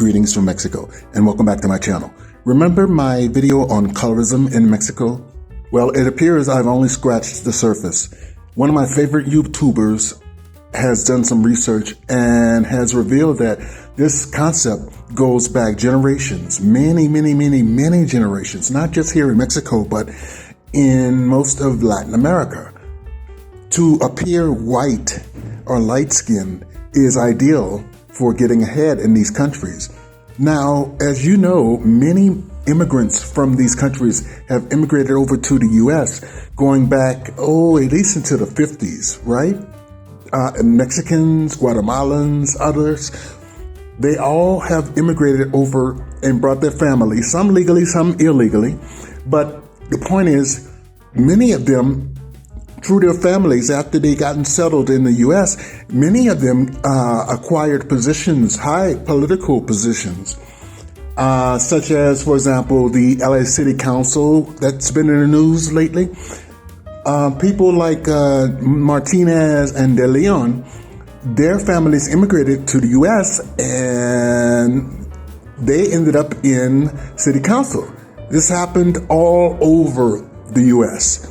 Greetings from Mexico, and welcome back to my channel. Remember my video on colorism in Mexico? Well, it appears I've only scratched the surface. One of my favorite YouTubers has done some research and has revealed that this concept goes back generations, many generations, not just here in Mexico, but in most of Latin America. To appear white or light-skinned is ideal for getting ahead in these countries. Now, as you know, many immigrants from these countries have immigrated over to the U.S. going back, at least into the 50s, right? Mexicans, Guatemalans, others, they all have immigrated over and brought their families, some legally, some illegally. But the point is, many of them, through their families, after they gotten settled in the U.S., many of them acquired positions, high political positions, such as, for example, the LA City Council that's been in the news lately. People like Martinez and De Leon, their families immigrated to the U.S. and they ended up in City Council. This happened all over the U.S.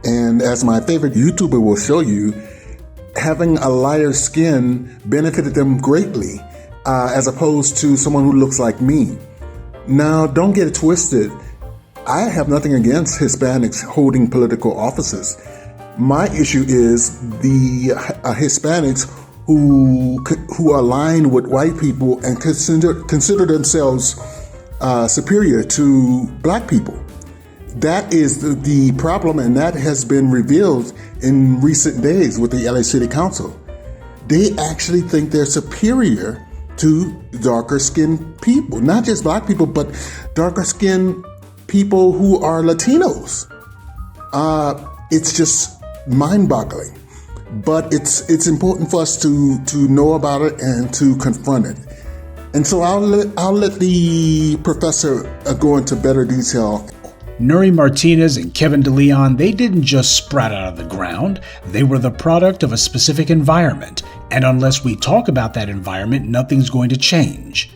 And as my favorite YouTuber will show you, having a lighter skin benefited them greatly, as opposed to someone who looks like me. Now, don't get it twisted. I have nothing against Hispanics holding political offices. My issue is the Hispanics who align with white people and consider themselves superior to black people. That is the problem, and that has been revealed in recent days with the LA City Council. They actually think they're superior to darker skinned people, not just black people, but darker skinned people who are Latinos. It's just mind-boggling, but it's important for us to know about it and to confront it. And so I'll let the professor go into better detail. Nury Martinez and Kevin De Leon, they didn't just sprout out of the ground. They were the product of a specific environment, and unless we talk about that environment, nothing's going to change.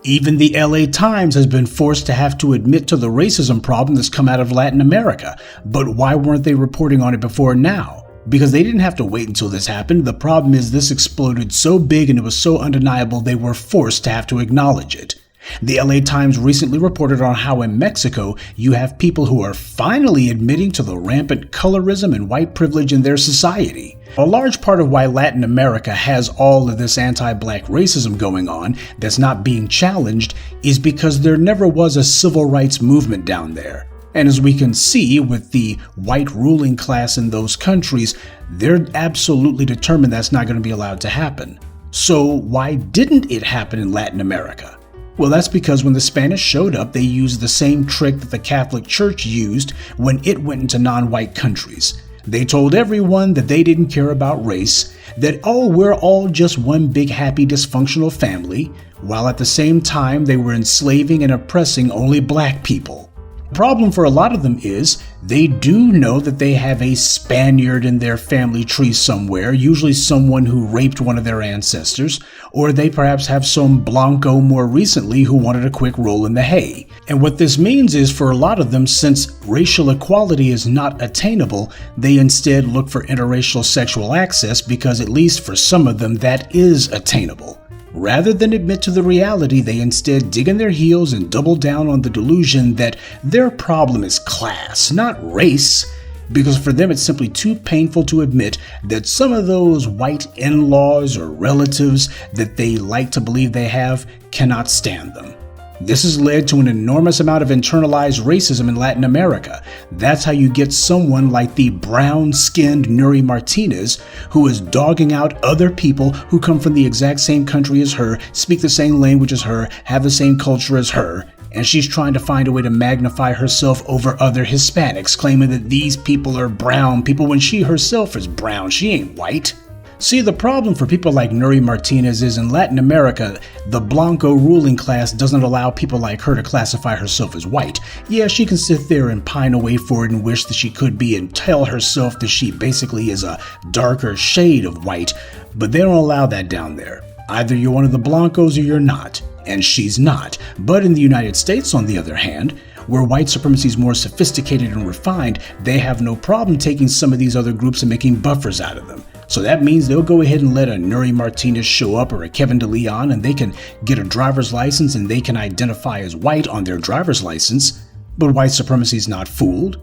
Even the LA Times has been forced to have to admit to the racism problem that's come out of Latin America. But why weren't they reporting on it before now? Because they didn't have to wait until this happened. The problem is this exploded so big and it was so undeniable they were forced to have to acknowledge it. The LA Times recently reported on how in Mexico you have people who are finally admitting to the rampant colorism and white privilege in their society. A large part of why Latin America has all of this anti-black racism going on that's not being challenged is because there never was a civil rights movement down there. And as we can see with the white ruling class in those countries, they're absolutely determined that's not going to be allowed to happen. So why didn't it happen in Latin America? Well, that's because when the Spanish showed up, they used the same trick that the Catholic Church used when it went into non-white countries. They told everyone that they didn't care about race, that, we're all just one big happy dysfunctional family, while at the same time they were enslaving and oppressing only black people. The problem for a lot of them is they do know that they have a Spaniard in their family tree somewhere, usually someone who raped one of their ancestors, or they perhaps have some Blanco more recently who wanted a quick roll in the hay. And what this means is for a lot of them, since racial equality is not attainable, they instead look for interracial sexual access because at least for some of them that is attainable. Rather than admit to the reality, they instead dig in their heels and double down on the delusion that their problem is class, not race, because for them it's simply too painful to admit that some of those white in-laws or relatives that they like to believe they have cannot stand them. This has led to an enormous amount of internalized racism in Latin America. That's how you get someone like the brown-skinned Nury Martinez, who is dogging out other people who come from the exact same country as her, speak the same language as her, have the same culture as her, and she's trying to find a way to magnify herself over other Hispanics, claiming that these people are brown people when she herself is brown. She ain't white. See, the problem for people like Nury Martinez is in Latin America, the Blanco ruling class doesn't allow people like her to classify herself as white. Yeah, she can sit there and pine away for it and wish that she could be and tell herself that she basically is a darker shade of white, but they don't allow that down there. Either you're one of the Blancos or you're not. and she's not. But in the United States, on the other hand, where white supremacy is more sophisticated and refined, they have no problem taking some of these other groups and making buffers out of them. So that means they'll go ahead and let a Nuri Martinez show up or a Kevin DeLeon, and they can get a driver's license and they can identify as white on their driver's license, but white supremacy is not fooled.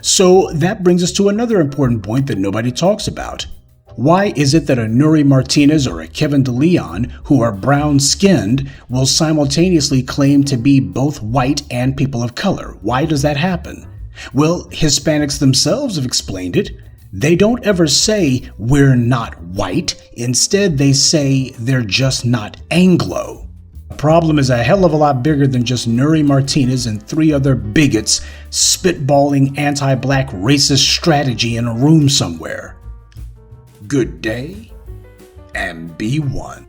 So that brings us to another important point that nobody talks about. Why is it that a Nuri Martinez or a Kevin DeLeon, who are brown-skinned, will simultaneously claim to be both white and people of color? Why does that happen? Well, Hispanics themselves have explained it. They don't ever say, we're not white. Instead, they say they're just not Anglo. The problem is a hell of a lot bigger than just Nuri Martinez and 3 other bigots spitballing anti-black racist strategy in a room somewhere. Good day, and be one.